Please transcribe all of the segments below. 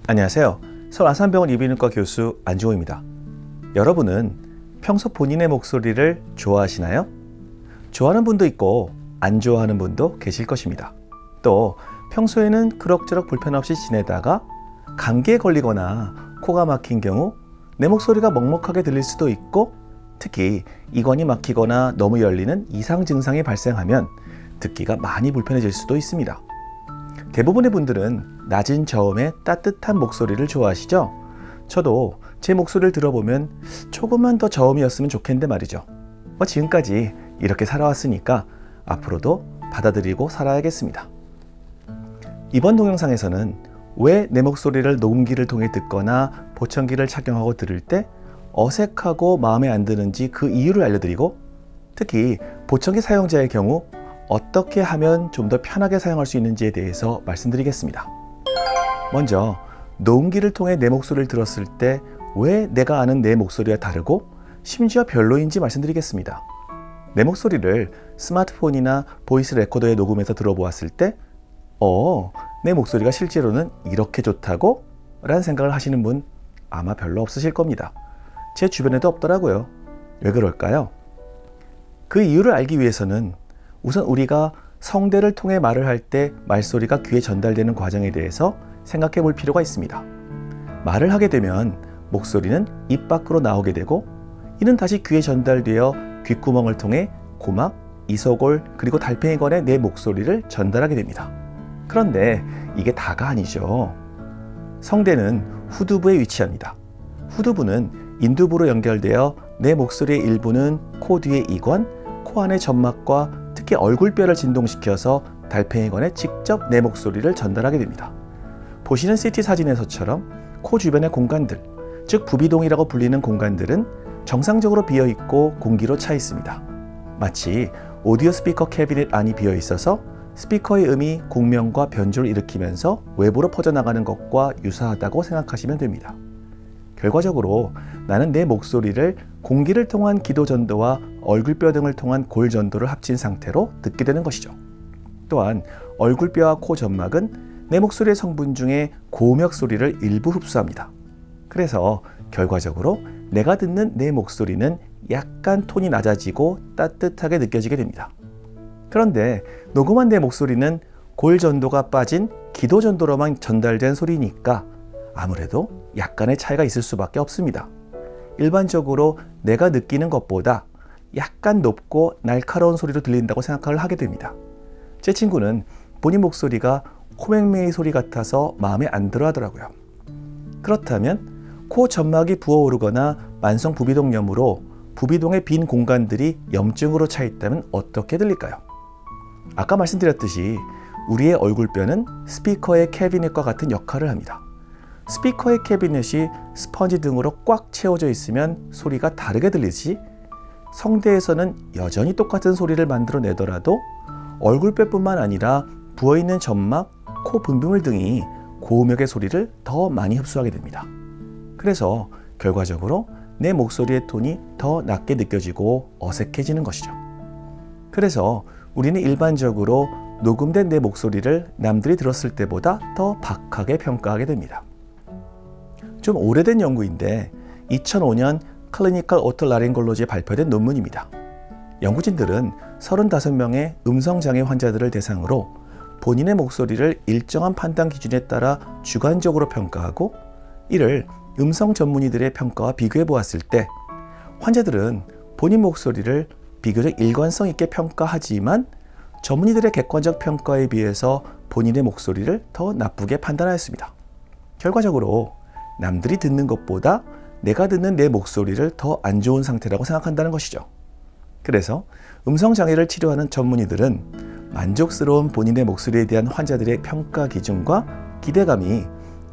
안녕하세요. 서울 아산병원 이비인후과 교수 안종호입니다. 여러분은 평소 본인의 목소리를 좋아하시나요? 좋아하는 분도 있고 안 좋아하는 분도 계실 것입니다. 또 평소에는 그럭저럭 불편 없이 지내다가 감기에 걸리거나 코가 막힌 경우 내 목소리가 먹먹하게 들릴 수도 있고, 특히 이관이 막히거나 너무 열리는 이상 증상이 발생하면 듣기가 많이 불편해질 수도 있습니다. 대부분의 분들은 낮은 저음의 따뜻한 목소리를 좋아하시죠? 저도 제 목소리를 들어보면 조금만 더 저음이었으면 좋겠는데 말이죠. 지금까지 이렇게 살아왔으니까 앞으로도 받아들이고 살아야겠습니다. 이번 동영상에서는 왜 내 목소리를 녹음기를 통해 듣거나 보청기를 착용하고 들을 때 어색하고 마음에 안 드는지 그 이유를 알려드리고, 특히 보청기 사용자의 경우 어떻게 하면 좀 더 편하게 사용할 수 있는지에 대해서 말씀드리겠습니다. 먼저 녹음기를 통해 내 목소리를 들었을 때 왜 내가 아는 내 목소리와 다르고 심지어 별로인지 말씀드리겠습니다. 내 목소리를 스마트폰이나 보이스 레코더에 녹음해서 들어보았을 때 내 목소리가 실제로는 이렇게 좋다고? 라는 생각을 하시는 분 아마 별로 없으실 겁니다. 제 주변에도 없더라고요. 왜 그럴까요? 그 이유를 알기 위해서는 우선 우리가 성대를 통해 말을 할 때 말소리가 귀에 전달되는 과정에 대해서 생각해 볼 필요가 있습니다. 말을 하게 되면 목소리는 입 밖으로 나오게 되고, 이는 다시 귀에 전달되어 귓구멍을 통해 고막, 이소골, 그리고 달팽이관에 내 목소리를 전달하게 됩니다. 그런데 이게 다가 아니죠. 성대는 후두부에 위치합니다. 후두부는 인두부로 연결되어 내 목소리의 일부는 코 뒤의 이관, 코 안의 점막과 특히 얼굴뼈를 진동시켜서 달팽이관에 직접 내 목소리를 전달하게 됩니다. 보시는 CT 사진에서처럼 코 주변의 공간들, 즉 부비동이라고 불리는 공간들은 정상적으로 비어있고 공기로 차 있습니다. 마치 오디오 스피커 캐비닛 안이 비어있어서 스피커의 음이 공명과 변조를 일으키면서 외부로 퍼져나가는 것과 유사하다고 생각하시면 됩니다. 결과적으로 나는 내 목소리를 공기를 통한 기도 전도와 얼굴뼈 등을 통한 골 전도를 합친 상태로 듣게 되는 것이죠. 또한 얼굴뼈와 코 점막은 내 목소리의 성분 중에 고음역 소리를 일부 흡수합니다. 그래서 결과적으로 내가 듣는 내 목소리는 약간 톤이 낮아지고 따뜻하게 느껴지게 됩니다. 그런데 녹음한 내 목소리는 골 전도가 빠진 기도 전도로만 전달된 소리니까 아무래도 약간의 차이가 있을 수밖에 없습니다. 일반적으로 내가 느끼는 것보다 약간 높고 날카로운 소리로 들린다고 생각을 하게 됩니다. 제 친구는 본인 목소리가 코맹맹이 소리 같아서 마음에 안 들어 하더라고요. 그렇다면 코 점막이 부어오르거나 만성 부비동염으로 부비동의 빈 공간들이 염증으로 차 있다면 어떻게 들릴까요? 아까 말씀드렸듯이 우리의 얼굴뼈는 스피커의 캐비닛과 같은 역할을 합니다. 스피커의 캐비닛이 스펀지 등으로 꽉 채워져 있으면 소리가 다르게 들리지, 성대에서는 여전히 똑같은 소리를 만들어내더라도 얼굴뼈뿐만 아니라 부어있는 점막, 코 분비물 등이 고음역의 소리를 더 많이 흡수하게 됩니다. 그래서 결과적으로 내 목소리의 톤이 더 낮게 느껴지고 어색해지는 것이죠. 그래서 우리는 일반적으로 녹음된 내 목소리를 남들이 들었을 때보다 더 박하게 평가하게 됩니다. 좀 오래된 연구인데 2005년 클리니컬 오토라링골로지에 발표된 논문입니다. 연구진들은 35명의 음성장애 환자들을 대상으로 본인의 목소리를 일정한 판단 기준에 따라 주관적으로 평가하고, 이를 음성 전문의들의 평가와 비교해 보았을 때 환자들은 본인 목소리를 비교적 일관성 있게 평가하지만 전문의들의 객관적 평가에 비해서 본인의 목소리를 더 나쁘게 판단하였습니다. 결과적으로 남들이 듣는 것보다 내가 듣는 내 목소리를 더 안 좋은 상태라고 생각한다는 것이죠. 그래서 음성장애를 치료하는 전문의들은 만족스러운 본인의 목소리에 대한 환자들의 평가 기준과 기대감이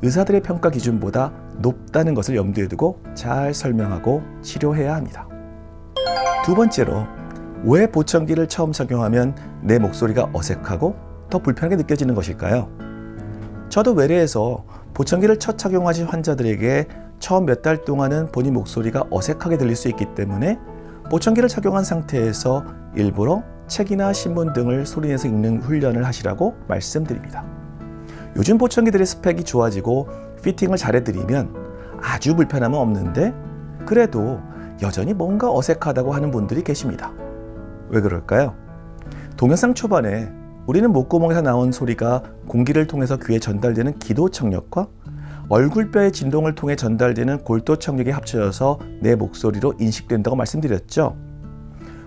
의사들의 평가 기준보다 높다는 것을 염두에 두고 잘 설명하고 치료해야 합니다. 두 번째로, 왜 보청기를 처음 착용하면 내 목소리가 어색하고 더 불편하게 느껴지는 것일까요? 저도 외래에서 보청기를 첫 착용하신 환자들에게 처음 몇 달 동안은 본인 목소리가 어색하게 들릴 수 있기 때문에 보청기를 착용한 상태에서 일부러 책이나 신문 등을 소리내서 읽는 훈련을 하시라고 말씀드립니다. 요즘 보청기들의 스펙이 좋아지고 피팅을 잘해드리면 아주 불편함은 없는데 그래도 여전히 뭔가 어색하다고 하는 분들이 계십니다. 왜 그럴까요? 동영상 초반에 우리는 목구멍에서 나온 소리가 공기를 통해서 귀에 전달되는 기도청력과 얼굴뼈의 진동을 통해 전달되는 골도청력이 합쳐져서 내 목소리로 인식된다고 말씀드렸죠.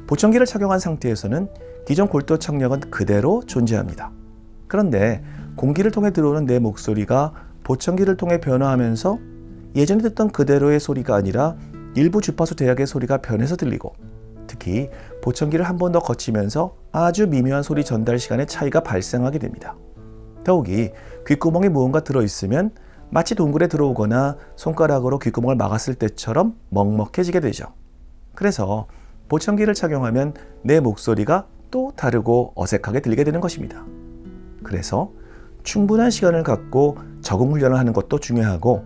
보청기를 착용한 상태에서는 기존 골도청력은 그대로 존재합니다. 그런데 공기를 통해 들어오는 내 목소리가 보청기를 통해 변화하면서 예전에 듣던 그대로의 소리가 아니라 일부 주파수 대역의 소리가 변해서 들리고, 특히 보청기를 한 번 더 거치면서 아주 미묘한 소리 전달 시간의 차이가 발생하게 됩니다. 더욱이 귓구멍에 무언가 들어있으면 마치 동굴에 들어오거나 손가락으로 귓구멍을 막았을 때처럼 먹먹해지게 되죠. 그래서 보청기를 착용하면 내 목소리가 또 다르고 어색하게 들리게 되는 것입니다. 그래서 충분한 시간을 갖고 적응 훈련을 하는 것도 중요하고,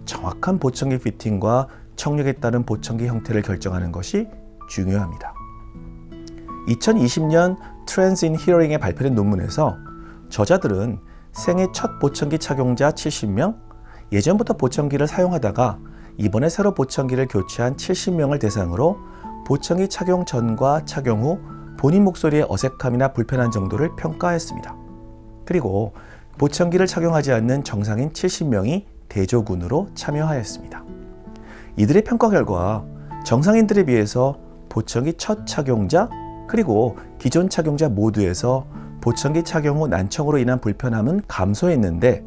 정확한 보청기 피팅과 청력에 따른 보청기 형태를 결정하는 것이 중요합니다. 2020년 Trends in Hearing에 발표된 논문에서 저자들은 생애 첫 보청기 착용자 70명, 예전부터 보청기를 사용하다가 이번에 새로 보청기를 교체한 70명을 대상으로 보청기 착용 전과 착용 후 본인 목소리의 어색함이나 불편한 정도를 평가했습니다. 그리고 보청기를 착용하지 않는 정상인 70명이 대조군으로 참여하였습니다. 이들의 평가 결과 정상인들에 비해서 보청기 첫 착용자 그리고 기존 착용자 모두에서 보청기 착용 후 난청으로 인한 불편함은 감소했는데,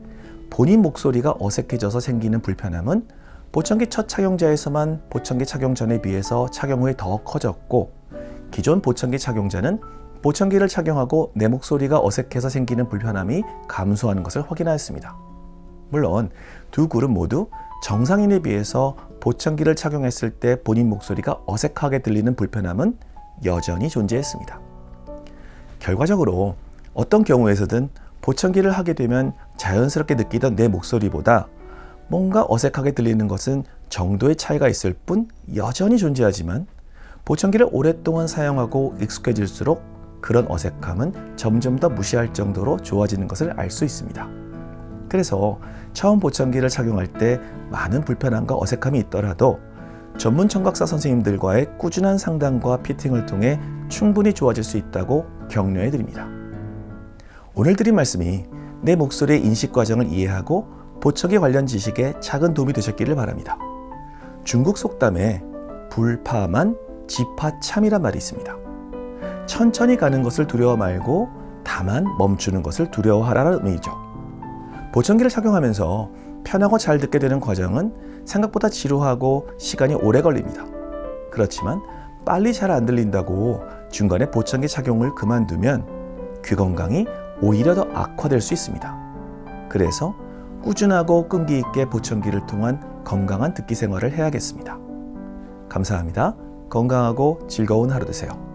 본인 목소리가 어색해져서 생기는 불편함은 보청기 첫 착용자에서만 보청기 착용 전에 비해서 착용 후에 더 커졌고, 기존 보청기 착용자는 보청기를 착용하고 내 목소리가 어색해서 생기는 불편함이 감소하는 것을 확인하였습니다. 물론 두 그룹 모두 정상인에 비해서 보청기를 착용했을 때 본인 목소리가 어색하게 들리는 불편함은 여전히 존재했습니다. 결과적으로 어떤 경우에서든 보청기를 하게 되면 자연스럽게 느끼던 내 목소리보다 뭔가 어색하게 들리는 것은 정도의 차이가 있을 뿐 여전히 존재하지만, 보청기를 오랫동안 사용하고 익숙해질수록 그런 어색함은 점점 더 무시할 정도로 좋아지는 것을 알 수 있습니다. 그래서 처음 보청기를 착용할 때 많은 불편함과 어색함이 있더라도 전문 청각사 선생님들과의 꾸준한 상담과 피팅을 통해 충분히 좋아질 수 있다고 격려해 드립니다. 오늘 드린 말씀이 내 목소리의 인식 과정을 이해하고 보청기 관련 지식에 작은 도움이 되셨기를 바랍니다. 중국 속담에 불파만 지파참이란 말이 있습니다. 천천히 가는 것을 두려워 말고 다만 멈추는 것을 두려워하라는 의미죠. 보청기를 착용하면서 편하고 잘 듣게 되는 과정은 생각보다 지루하고 시간이 오래 걸립니다. 그렇지만 빨리 잘 안 들린다고 중간에 보청기 착용을 그만두면 귀 건강이 오히려 더 악화될 수 있습니다. 그래서 꾸준하고 끈기 있게 보청기를 통한 건강한 듣기 생활을 해야겠습니다. 감사합니다. 건강하고 즐거운 하루 되세요.